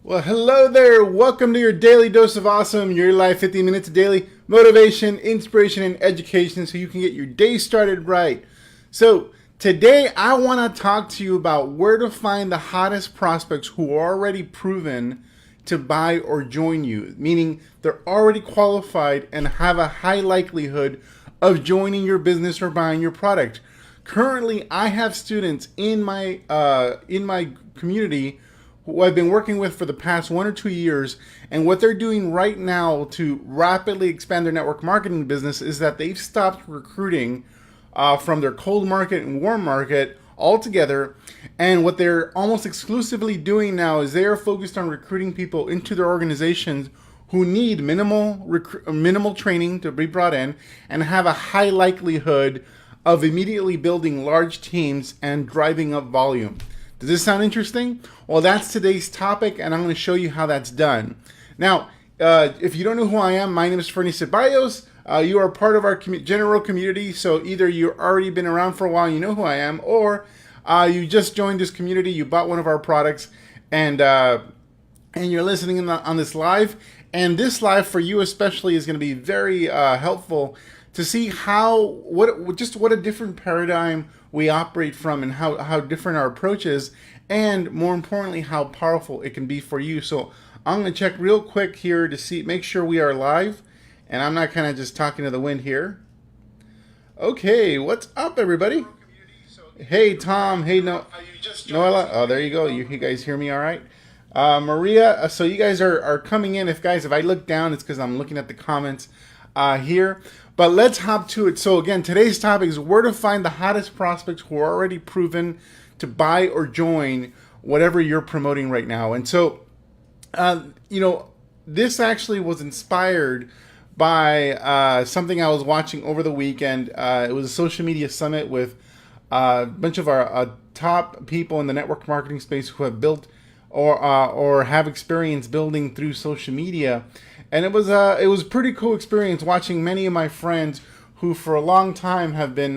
Well, hello there. Welcome to your daily dose of awesome, your life 15 minutes of daily motivation, inspiration, and education so you can get your day started right. So, today I want to talk to you about where to find the hottest prospects who are already proven to buy or join you, meaning they're already qualified and have a high likelihood of joining your business or buying your product. Currently, I have students in my community who I've been working with for the past 1 or 2 years. And what they're doing right now to rapidly expand their network marketing business is that they've stopped recruiting from their cold market and warm market altogether. And what they're almost exclusively doing now is they are focused on recruiting people into their organizations who need minimal training to be brought in and have a high likelihood of immediately building large teams and driving up volume. Does this sound interesting? Well, that's today's topic, and I'm going to show you how that's done. Now, if you don't know who I am, my name is Ferny. You are part of our general community, so either you've already been around for a while and you know who I am, or you just joined this community, you bought one of our products, and you're listening on this live. And this live for you especially is going to be very helpful to see what a different paradigm we operate from and how different our approach is, and more importantly, how powerful it can be for you. So I'm going to check real quick here to make sure we are live, and I'm not kind of just talking to the wind here. Okay, what's up, everybody? Hey, Tom. Hey, Noella. Oh, there you go. You guys hear me all right? Maria, so you guys are coming in. If I look down, it's because I'm looking at the comments here. But let's hop to it. So again, today's topic is where to find the hottest prospects who are already proven to buy or join whatever you're promoting right now. And so, this actually was inspired by something I was watching over the weekend. It was a social media summit with a bunch of our top people in the network marketing space who have built or have experience building through social media. And it was a pretty cool experience watching many of my friends who for a long time have been,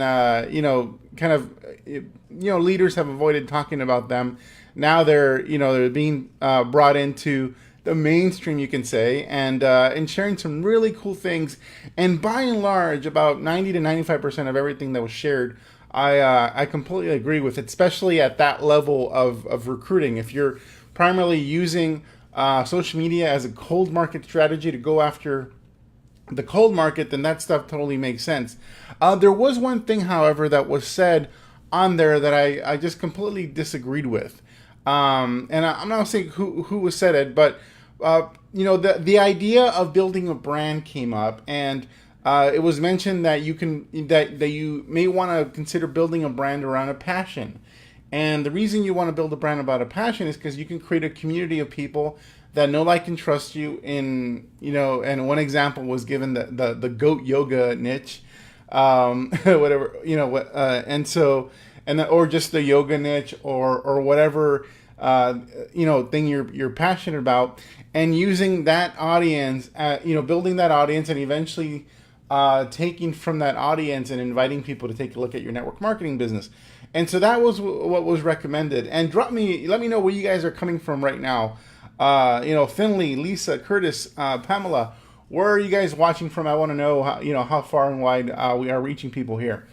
leaders have avoided talking about them. Now they're being brought into the mainstream, you can say, and sharing some really cool things. And by and large, about 90 to 95% of everything that was shared, I completely agree with, especially at that level of recruiting. If you're primarily using social media as a cold market strategy to go after the cold market, then that stuff totally makes sense. There was one thing, however, that was said on there that I just completely disagreed with. And I'm not saying who said it, but the idea of building a brand came up, and it was mentioned that you may want to consider building a brand around a passion. And the reason you want to build a brand about a passion is because you can create a community of people that know, like, and trust you in, and one example was given the goat yoga niche, whatever, or just the yoga niche or whatever, thing you're passionate about, and using that audience, building that audience, and eventually taking from that audience and inviting people to take a look at your network marketing business. And so that was what was recommended. And let me know where you guys are coming from right now. Finley, Lisa, Curtis, Pamela, where are you guys watching from? I want to know how far and wide we are reaching people here.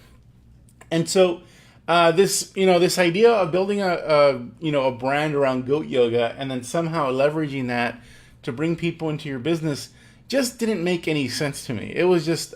And so this idea of building a brand around goat yoga and then somehow leveraging that to bring people into your business just didn't make any sense to me. It was just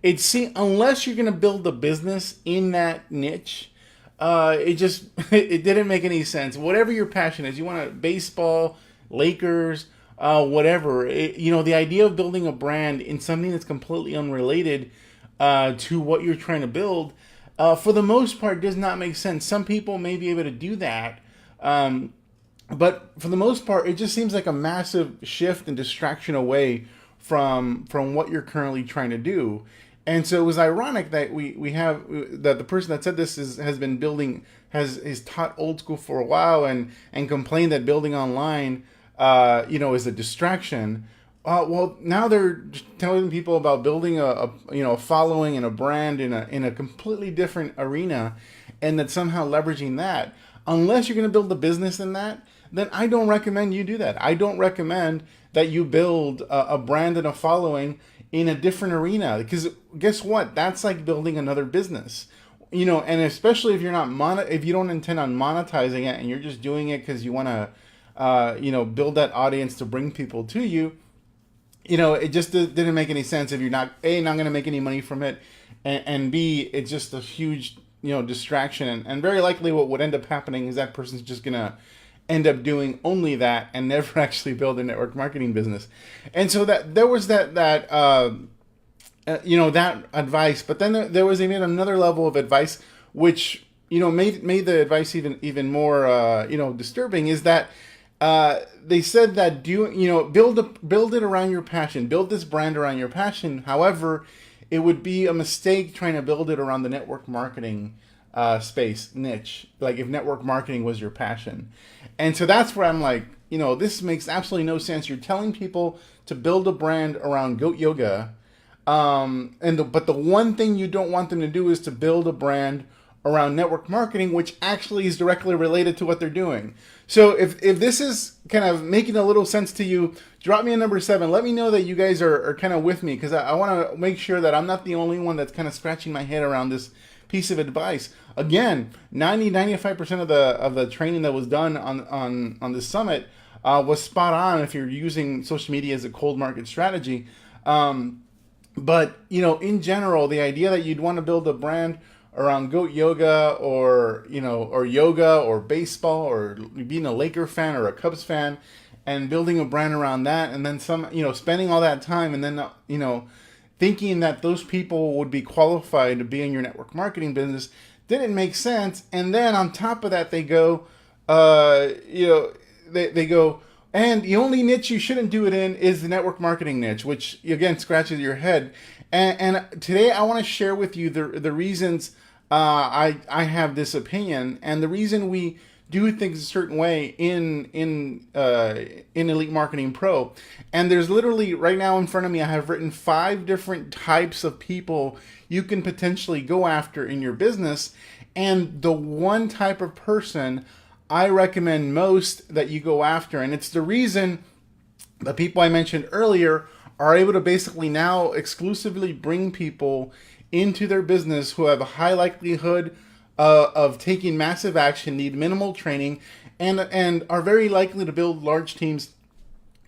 unless you're going to build a business in that niche, it didn't make any sense. Whatever your passion is, you want to baseball, Lakers, whatever. The idea of building a brand in something that's completely unrelated to what you're trying to build, for the most part, does not make sense. Some people may be able to do that, but for the most part, it just seems like a massive shift and distraction away from what you're currently trying to do. And so it was ironic that we have that the person that said this has taught old school for a while and complained that building online is a distraction. Well, now they're telling people about building a following and a brand in a completely different arena, and that somehow leveraging that. Unless you're going to build a business in that, then I don't recommend you do that. I don't recommend that you build a brand and a following in a different arena, because guess what? That's like building another business. And especially if you're not if you don't intend on monetizing it and you're just doing it because you want to build that audience to bring people to you. It just didn't make any sense if you're not going to make any money from it, and B, it's just a huge distraction, and very likely what would end up happening is that person's just gonna end up doing only that and never actually build a network marketing business. And so that there was that advice, but then there was even another level of advice which made the advice even more disturbing, is that they said that build it around your passion, build this brand around your passion. However, it would be a mistake trying to build it around the network marketing space niche, like if network marketing was your passion. And so that's where I'm like, this makes absolutely no sense. You're telling people to build a brand around goat yoga, but the one thing you don't want them to do is to build a brand around network marketing, which actually is directly related to what they're doing. So if this is kind of making a little sense to you, drop me a number 7. Let me know that you guys are kind of with me, because I want to make sure that I'm not the only one that's kind of scratching my head around this piece of advice. Again, 95% of the training that was done on this summit was spot on if you're using social media as a cold market strategy. But in general, the idea that you'd want to build a brand around goat yoga or yoga or baseball or being a Laker fan or a Cubs fan and building a brand around that, and then spending all that time and then thinking that those people would be qualified to be in your network marketing business didn't make sense. And then on top of that, they go they go, and the only niche you shouldn't do it in is the network marketing niche, which again scratches your head. And today I want to share with you the reasons I have this opinion, and the reason we do things a certain way in Elite Marketing Pro. And there's literally right now in front of me, I have written 5 different types of people you can potentially go after in your business. And the one type of person I recommend most that you go after, and it's the reason the people I mentioned earlier are able to basically now exclusively bring people into their business who have a high likelihood of taking massive action, need minimal training, and are very likely to build large teams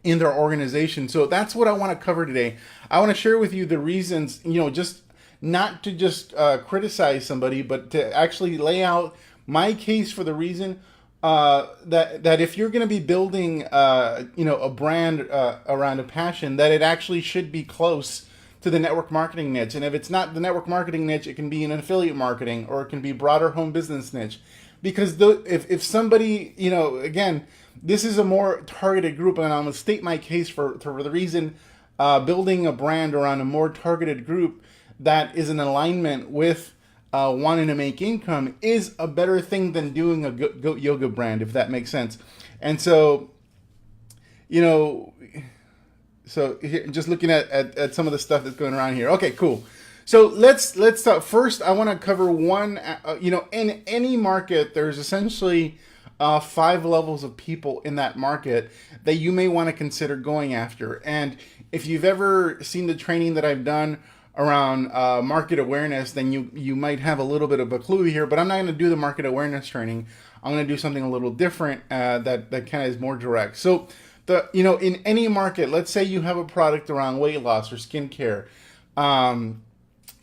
in their organization. So that's what I want to cover today. I want to share with you the reasons, just not to just criticize somebody, but to actually lay out my case for the reason that if you're going to be building a brand around a passion, that it actually should be close to the network marketing niche. And if it's not the network marketing niche, it can be an affiliate marketing, or it can be broader home business niche. Because if somebody, again, this is a more targeted group, and I'm going to state my case for the reason building a brand around a more targeted group that is in alignment with wanting to make income is a better thing than doing a goat yoga brand, if that makes sense. And so, so here, just looking at some of the stuff that's going around here. Okay, cool. So let's start. First, I want to cover one. In any market, there's essentially 5 levels of people in that market that you may want to consider going after. And if you've ever seen the training that I've done around market awareness, then you might have a little bit of a clue here. But I'm not going to do the market awareness training. I'm going to do something a little different that kind of is more direct. So in any market, let's say you have a product around weight loss or skincare,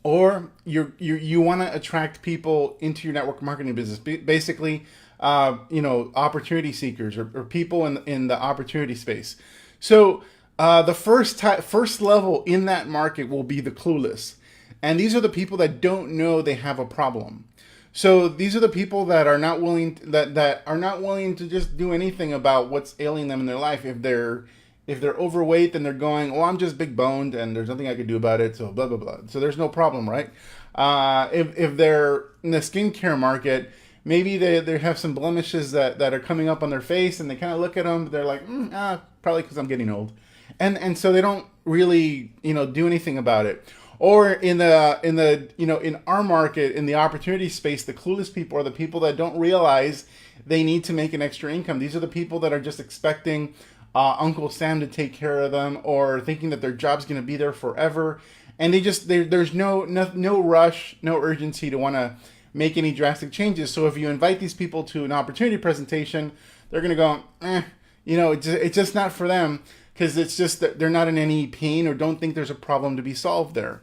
or you want to attract people into your network marketing business, basically, opportunity seekers or people in the opportunity space. So the first level in that market will be the clueless, and these are the people that don't know they have a problem. So these are the people that are not willing that are not willing to just do anything about what's ailing them in their life. If they're overweight, then they're going, "Oh, I'm just big boned, and there's nothing I can do about it." So blah blah blah. So there's no problem, right? If they're in the skincare market, maybe they have some blemishes that are coming up on their face, and they kind of look at them. They're like, probably because I'm getting old, and so they don't really do anything about it. Or in our market, in the opportunity space, the clueless people are the people that don't realize they need to make an extra income. These are the people that are just expecting Uncle Sam to take care of them, or thinking that their job's going to be there forever, and there's no rush, no urgency to want to make any drastic changes. So if you invite these people to an opportunity presentation, they're going to go, it's just not for them, because it's just that they're not in any pain or don't think there's a problem to be solved there.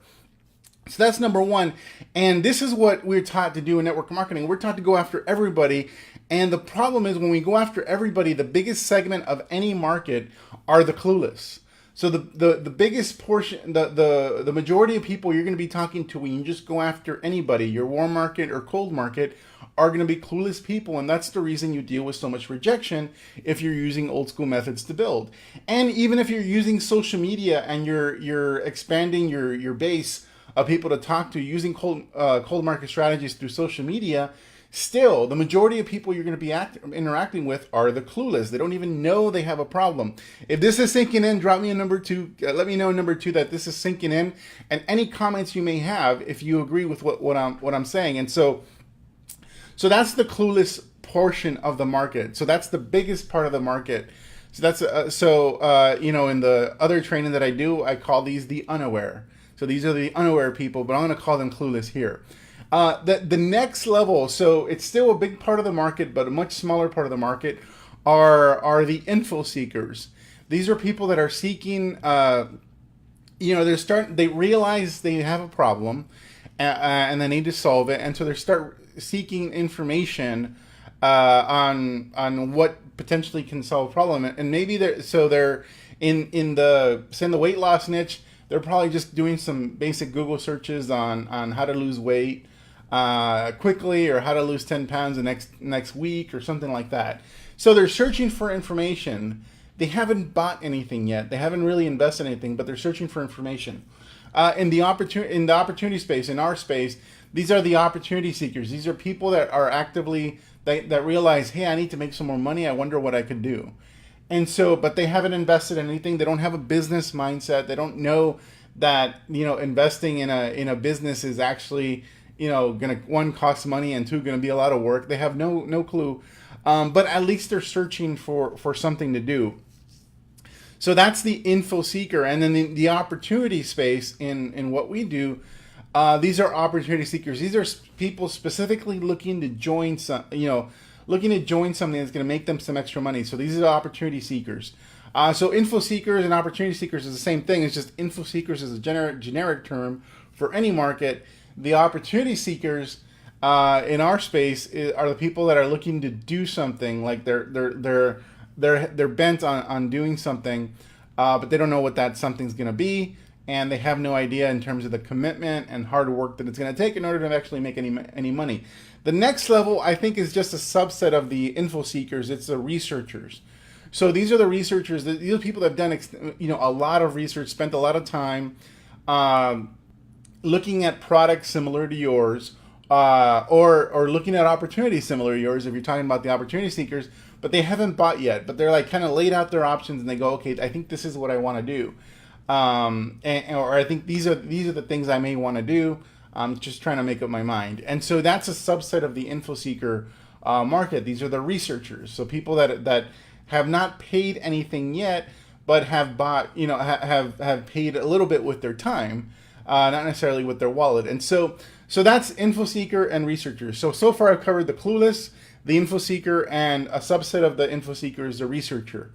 So that's number one. And this is what we're taught to do in network marketing. We're taught to go after everybody. And the problem is, when we go after everybody, the biggest segment of any market are the clueless. So the biggest portion, the majority of people you're going to be talking to when you just go after anybody, your warm market or cold market, are going to be clueless people. And that's the reason you deal with so much rejection if you're using old school methods to build. And even if you're using social media and you're expanding your base of people to talk to using cold market strategies through social media, still, the majority of people you're going to be interacting with are the clueless. They don't even know they have a problem. If this is sinking in, drop me a number 2. Let me know in number 2 that this is sinking in, and any comments you may have if you agree with what I'm saying. And so that's the clueless portion of the market. So that's the biggest part of the market. So that's in the other training that I do, I call these the unaware. So these are the unaware people, but I'm going to call them clueless here. The next level, so it's still a big part of the market, but a much smaller part of the market, are the info seekers. These are people that are seeking, they realize they have a problem, and they need to solve it, and so they start seeking information on what potentially can solve a problem. And maybe they're in the weight loss niche. They're probably just doing some basic Google searches on how to lose weight quickly, or how to lose 10 pounds the next week, or something like that. So they're searching for information. They haven't bought anything yet. They haven't really invested anything, but they're searching for information. In the opportunity space, in our space, these are the opportunity seekers. These are people that are actively that realize, hey, I need to make some more money. I wonder what I could do. And so, but they haven't invested in anything. They don't have a business mindset. They don't know that, investing in a business is actually, going to, 1, cost money, and 2, going to be a lot of work. They have no clue. But at least they're searching for something to do. So that's the info seeker. And then the opportunity space in what we do, these are opportunity seekers. These are people specifically looking to join something that's going to make them some extra money. So these are the opportunity seekers. So info seekers and opportunity seekers is the same thing. It's just info seekers is a generic term for any market. The opportunity seekers in our space are the people that are looking to do something, like they're bent on doing something, but they don't know what that something's going to be, and they have no idea in terms of the commitment and hard work that it's going to take in order to actually make any money. The next level, I think, is just a subset of the info seekers. It's the researchers. So these are the researchers. These are people that have done a lot of research, spent a lot of time looking at products similar to yours, or looking at opportunities similar to yours, if you're talking about the opportunity seekers, but they haven't bought yet, but they're like kind of laid out their options, and they go, okay, I think this is what I want to do. Or I think these are the things I may want to do. I'm just trying to make up my mind. And so that's a subset of the info seeker market. These are the researchers. So people that have not paid anything yet, but have bought, have paid a little bit with their time, not necessarily with their wallet. And so that's info seeker and researchers. So far I've covered the clueless, the info seeker, and a subset of the info seeker is the researcher.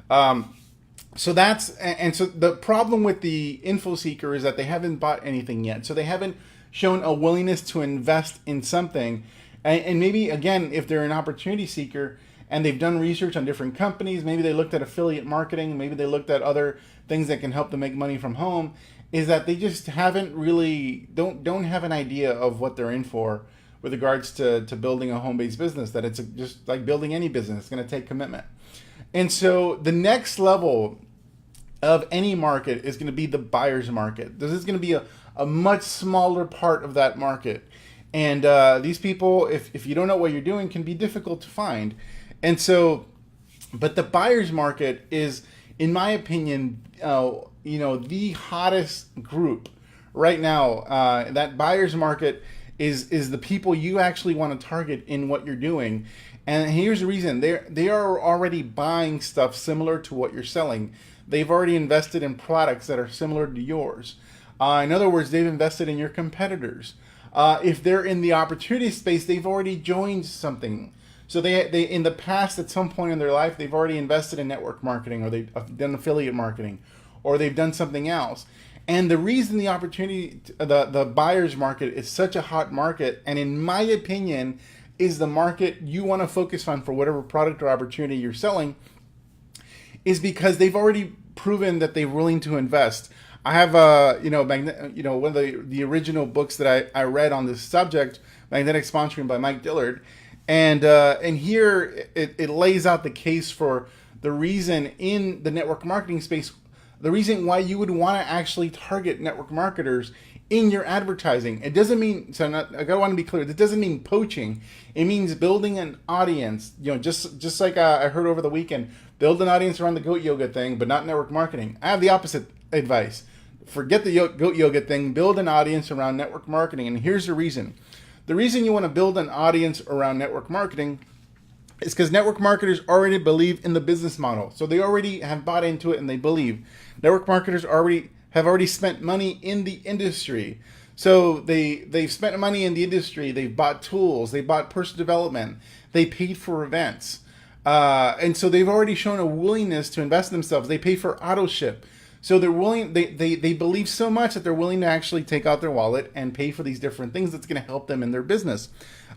So the problem with the info seeker is that they haven't bought anything yet. So they haven't shown a willingness to invest in something. And maybe, again, if they're an opportunity seeker and they've done research on different companies, maybe they looked at affiliate marketing, maybe they looked at other things that can help them make money from home, is that they just haven't really, don't have an idea of what they're in for with regards to building a home-based business, that it's just like building any business. It's going to take commitment. And so the next level of any market is going to be the buyer's market. This is going to be a much smaller part of that market. And these people, if you don't know what you're doing, can be difficult to find. And so, but the buyer's market is, in my opinion, the hottest group right now, that buyer's market is the people you actually want to target in what you're doing. And here's the reason: they are already buying stuff similar to what you're selling. They've already invested in products that are similar to yours. In other words, they've invested in your competitors. If they're in the opportunity space, they've already joined something. So they in the past, at some point in their life, they've already invested in network marketing, or they've done affiliate marketing, or they've done something else. And the reason the opportunity, the buyer's market is such a hot market, and in my opinion, is the market you want to focus on for whatever product or opportunity you're selling, is because they've already proven that they're willing to invest. I have one of the original books that I read on this subject, Magnetic Sponsoring by Mike Dillard, and here it lays out the case for the reason in the network marketing space, the reason why you would want to actually target network marketers in your advertising. It doesn't mean, I want to be clear, it doesn't mean poaching. It means building an audience. Just like I heard over the weekend, build an audience around the goat yoga thing, but not network marketing. I have the opposite advice. Forget the goat yoga thing, build an audience around network marketing. And here's the reason. The reason you want to build an audience around network marketing is because network marketers already believe in the business model. So they already have bought into it and they believe. Network marketers have already spent money in the industry. So they've spent money in the industry. They've bought tools. They bought personal development. They paid for events. And so they've already shown a willingness to invest in themselves. They pay for auto ship. So they're willing, they believe so much that they're willing to actually take out their wallet and pay for these different things that's going to help them in their business.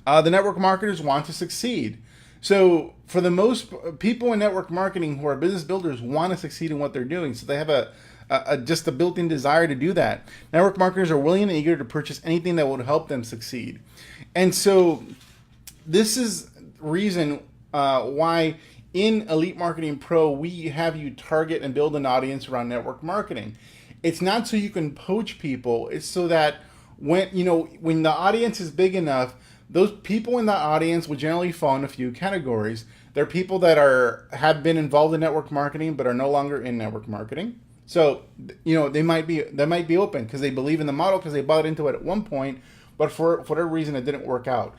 The network marketers want to succeed. So for the most people in network marketing who are business builders want to succeed in what they're doing. So they have just a built-in desire to do that. Network marketers are willing and eager to purchase anything that would help them succeed. And so this is reason why in Elite Marketing Pro, we have you target and build an audience around network marketing. It's not so you can poach people. It's so that when the audience is big enough, those people in the audience will generally fall in a few categories. They're people that have been involved in network marketing but are no longer in network marketing. So, they might be open because they believe in the model, because they bought into it at one point, but for whatever reason it didn't work out.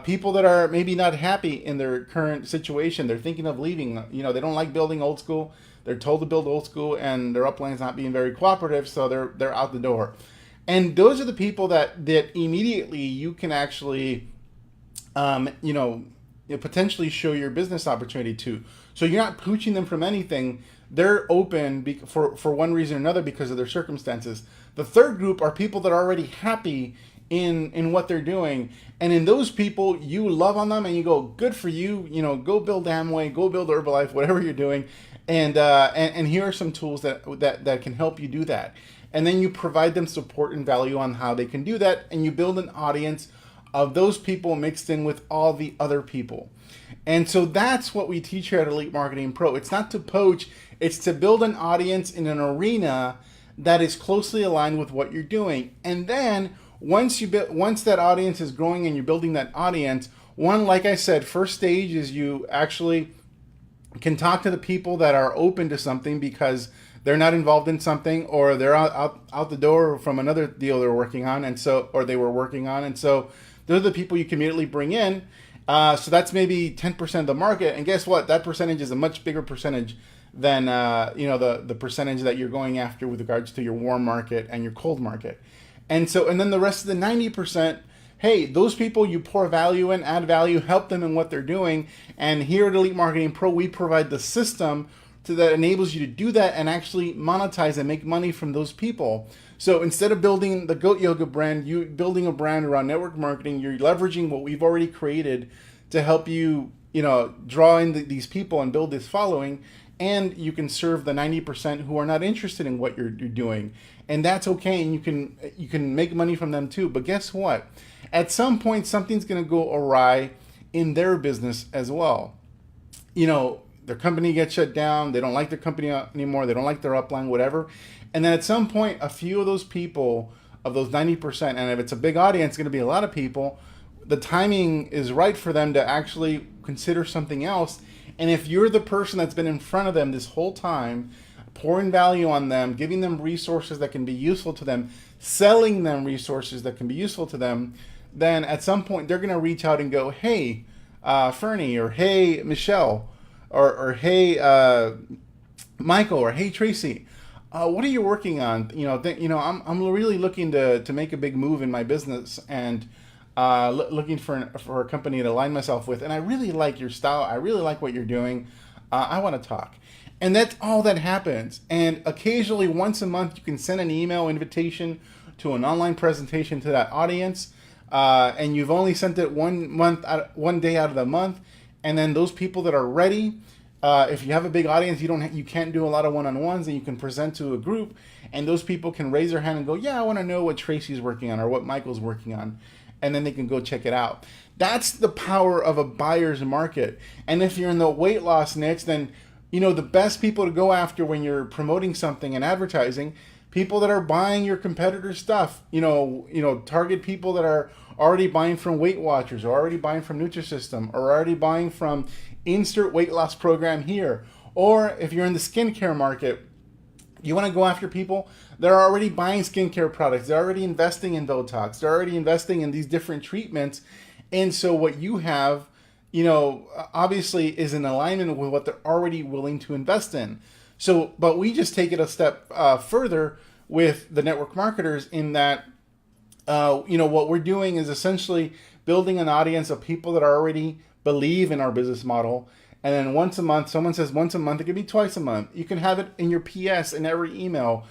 People that are maybe not happy in their current situation, they're thinking of leaving. They don't like building old school. They're told to build old school, and their upline's not being very cooperative, so they're out the door. And those are the people that immediately you can actually, potentially show your business opportunity to. So you're not poaching them from anything. They're open for one reason or another because of their circumstances. The third group are people that are already happy in what they're doing, and in those people you love on them and you go, good for you, go build Amway, go build Herbalife, whatever you're doing, and here are some tools that can help you do that. And then you provide them support and value on how they can do that, and you build an audience of those people mixed in with all the other people. And so that's what we teach here at Elite Marketing Pro. It's not to poach, it's to build an audience in an arena that is closely aligned with what you're doing. And then once that audience is growing and you're building that audience, like I said, first stage is you actually can talk to the people that are open to something because they're not involved in something, or they're out the door from another deal they're working on, or they were working on, and so those are the people you can immediately bring in. So that's maybe 10% of the market, and guess what? That percentage is a much bigger percentage than the percentage that you're going after with regards to your warm market and your cold market. And then the rest of the 90%, hey, those people you pour value in, add value, help them in what they're doing. And here at Elite Marketing Pro, we provide the system that enables you to do that and actually monetize and make money from those people. So instead of building the Goat Yoga brand, you building a brand around network marketing, you're leveraging what we've already created to help you, draw in these people and build this following. And you can serve the 90% who are not interested in what you're doing. And that's okay, and you can make money from them too. But guess what? At some point, something's going to go awry in their business as well. Their company gets shut down. They don't like their company anymore. They don't like their upline, whatever. And then at some point, a few of those people, of those 90%, and if it's a big audience, it's going to be a lot of people, the timing is right for them to actually consider something else. And if you're the person that's been in front of them this whole time, pouring value on them, giving them resources that can be useful to them, selling them resources that can be useful to them, then at some point they're going to reach out and go, hey, Ferny, or hey, Michelle, or hey, Michael, or hey, Tracy. What are you working on? I'm really looking to make a big move in my business, and looking for a company to align myself with. And I really like your style. I really like what you're doing. I want to talk. And that's all that happens. And occasionally, once a month, you can send an email invitation to an online presentation to that audience. And you've only sent it 1 day out of the month. And then those people that are ready, if you have a big audience, you can't do a lot of one-on-ones, and you can present to a group, and those people can raise their hand and go, yeah, I want to know what Tracy's working on or what Michael's working on. And then they can go check it out. That's the power of a buyer's market. And if you're in the weight loss niche, then the best people to go after when you're promoting something and advertising, people that are buying your competitors' stuff. Target people that are already buying from Weight Watchers, or already buying from Nutrisystem, or already buying from insert weight loss program here. Or if you're in the skincare market, you want to go after people that are already buying skincare products. They're already investing in Botox. They're already investing in these different treatments. And so what you have, obviously is in alignment with what they're already willing to invest in. So, but we just take it a step further with the network marketers in that, what we're doing is essentially building an audience of people that already believe in our business model. And then once a month, someone says once a month, it could be twice a month. You can have it in your PS in every email.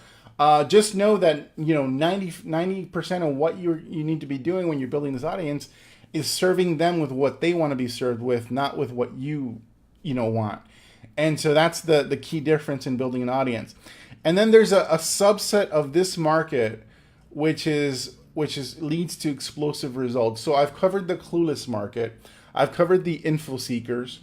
Just know that 90% of what you need to be doing when you're building this audience is serving them with what they want to be served with, not with what you want. And so that's the key difference in building an audience. And then there's a subset of this market which leads to explosive results. So I've covered the clueless market. I've covered the info seekers.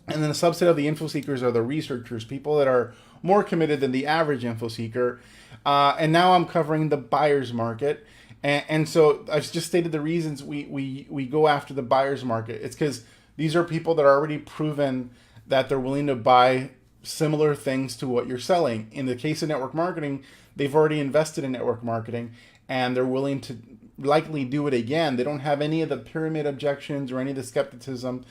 And then a subset of the info seekers are the researchers, people that are more committed than the average info seeker. And now I'm covering the buyer's market. And so I've just stated the reasons we go after the buyer's market. It's because these are people that are already proven that they're willing to buy similar things to what you're selling. In the case of network marketing, they've already invested in network marketing, and they're willing to likely do it again. They don't have any of the pyramid objections or any of the skepticism.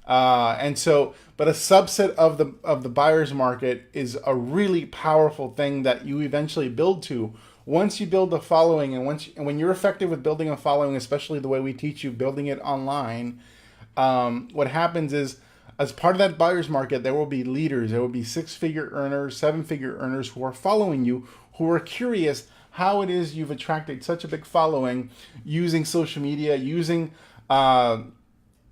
But a subset of the buyer's market is a really powerful thing that you eventually build to. Once you build a following, and when you're effective with building a following, especially the way we teach you, building it online, what happens is, as part of that buyer's market, there will be leaders, there will be 6-figure earners, 7-figure earners who are following you, who are curious how it is you've attracted such a big following using social media, using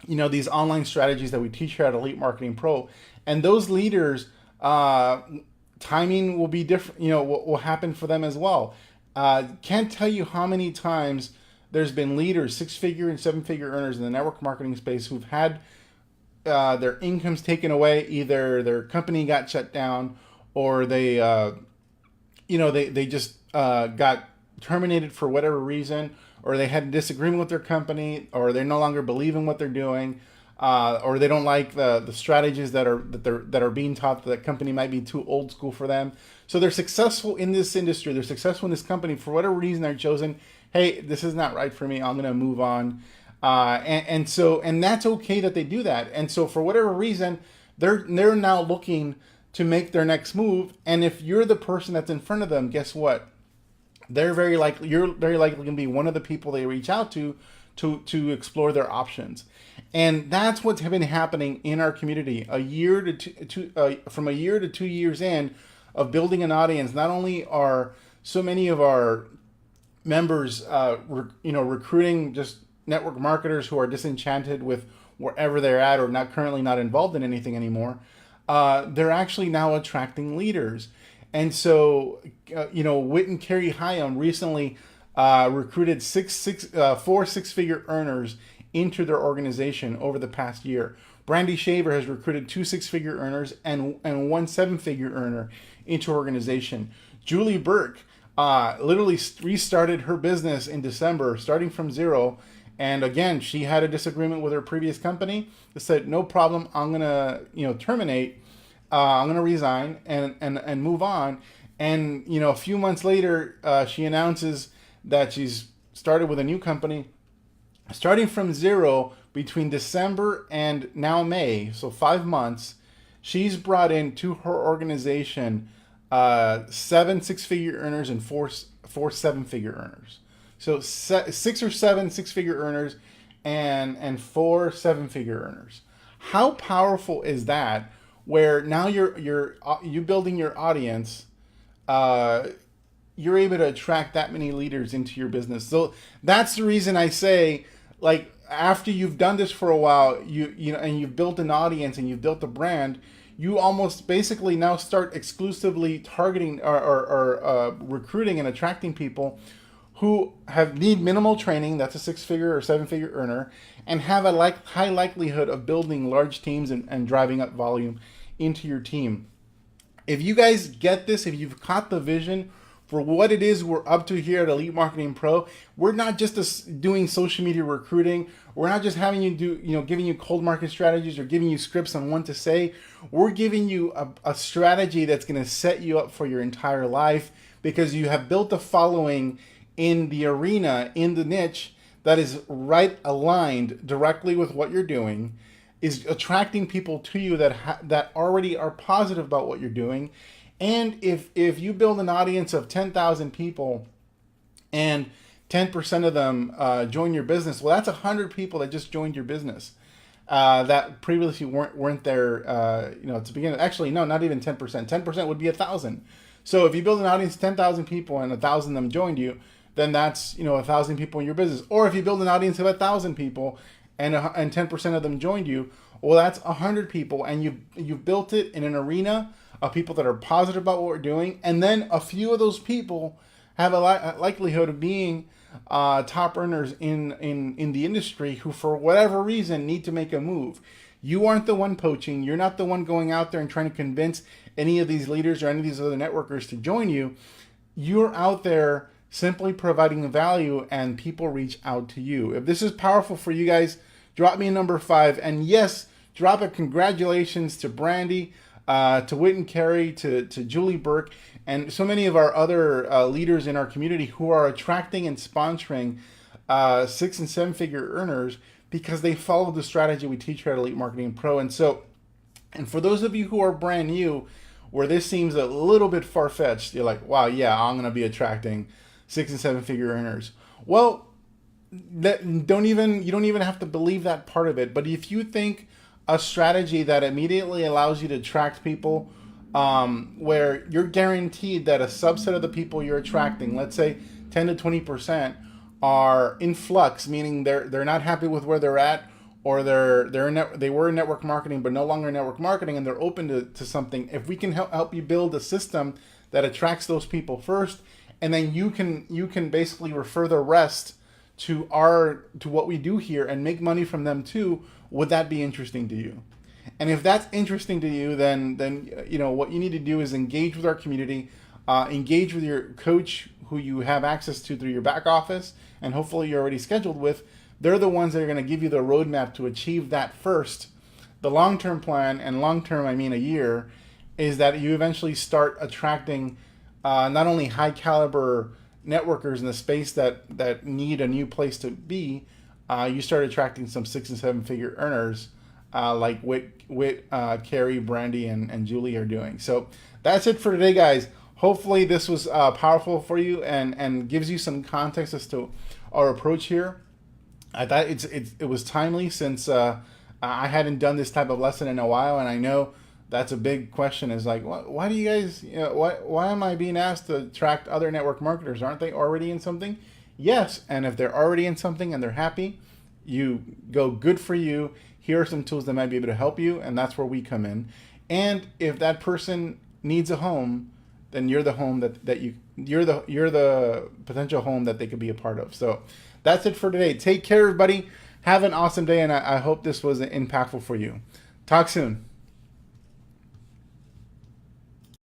these online strategies that we teach here at Elite Marketing Pro. And those leaders, timing will be different, will happen for them as well. Can't tell you how many times there's been leaders, 6-figure and 7-figure earners in the network marketing space who've had their incomes taken away. Either their company got shut down, or they just got terminated for whatever reason, or they had a disagreement with their company, or they no longer believe in what they're doing, or they don't like the strategies that are being taught. That company might be too old school for them. So they're successful in this industry. They're successful in this company for whatever reason. They're chosen, hey, this is not right for me. I'm going to move on. And that's okay that they do that. And so for whatever reason, they're now looking to make their next move. And if you're the person that's in front of them, guess what? You're very likely going to be one of the people they reach out to explore their options. And that's what's been happening in our community. From a year to 2 years in of building an audience, not only are so many of our members, recruiting just network marketers who are disenchanted with wherever they're at, or currently not involved in anything anymore, they're actually now attracting leaders. And so, Whit and Carrie Hyam recently recruited 4 6-figure earners into their organization over the past year. Brandy Shaver has recruited 2 6-figure earners and 1 7-figure earner into her organization. Julie Burke literally restarted her business in December, starting from zero. And again, she had a disagreement with her previous company. They said, no problem, I'm going to terminate. I'm going to resign and move on. And, a few months later, she announces that she's started with a new company, starting from zero between December and now May, so 5 months. She's brought into her organization seven six-figure earners and four seven-figure earners. So six or seven six-figure earners and four seven-figure earners. How powerful is that? Where now you building your audience, uh, you're able to attract that many leaders into your business. So that's the reason I say, like, after you've done this for a while, and you've built an audience and you've built a brand, you almost basically now start exclusively targeting or recruiting and attracting people who need minimal training. That's a six-figure or seven-figure earner, and have a high likelihood of building large teams and driving up volume into your team. If you guys get this, if you've caught the vision for what it is we're up to here at Elite Marketing Pro, we're not just doing social media recruiting. We're not just having you giving you cold market strategies or giving you scripts on what to say. We're giving you a strategy that's going to set you up for your entire life, because you have built a following in the arena, in the niche that is right aligned directly with what you're doing, is attracting people to you that already are positive about what you're doing. And if you build an audience of 10,000 people and 10% of them join your business, well, that's 100 people that just joined your business that previously weren't there. To begin with. Actually, no, not even 10%. 10% would be 1,000. So if you build an audience of 10,000 people and 1,000 of them joined you, then that's 1,000 people in your business. Or if you build an audience of 1,000 people and 10% of them joined you, well, that's 100 people, and you've built it in an arena of people that are positive about what we're doing, and then a few of those people have a likelihood of being top earners in the industry, who for whatever reason need to make a move. You aren't the one poaching. You're not the one going out there and trying to convince any of these leaders or any of these other networkers to join you. You're out there simply providing value, and people reach out to you. If this is powerful for you guys, drop me a number 5. And yes, drop a congratulations to Brandy, to Whit and Carrie, to Julie Burke, and so many of our other leaders in our community who are attracting and sponsoring 6 and 7 figure earners, because they follow the strategy we teach here at Elite Marketing Pro. And for those of you who are brand new, where this seems a little bit far-fetched, you're like, wow, yeah, I'm going to be attracting 6 and 7 figure earners. Well, you don't even have to believe that part of it. But if you think a strategy that immediately allows you to attract people, where you're guaranteed that a subset of the people you're attracting, let's say 10 to 20%, are in flux, meaning they're not happy with where they're at, or they were in network marketing but no longer in network marketing, and they're open to something. If we can help you build a system that attracts those people first, and then you can basically refer the rest to what we do here and make money from them too, would that be interesting to you? And if that's interesting to you, then what you need to do is engage with our community, engage with your coach who you have access to through your back office, and hopefully you're already scheduled with. They're the ones that are going to give you the roadmap to achieve that first. The long-term plan, and long-term I mean a year, is that you eventually start attracting not only high-caliber networkers in the space that need a new place to be, you start attracting some 6 and 7 figure earners like Whit, Carrie, Brandy, and Julie are doing. So that's it for today, guys. Hopefully this was powerful for you and gives you some context as to our approach here. I thought it was timely, since I hadn't done this type of lesson in a while, and I know that's a big question, is like, why do you guys, why am I being asked to attract other network marketers? Aren't they already in something? Yes, and if they're already in something and they're happy, you go, good for you. Here are some tools that might be able to help you, and that's where we come in. And if that person needs a home, then you're the home you're the potential home that they could be a part of. So that's it for today. Take care, everybody. Have an awesome day, and I hope this was impactful for you. Talk soon.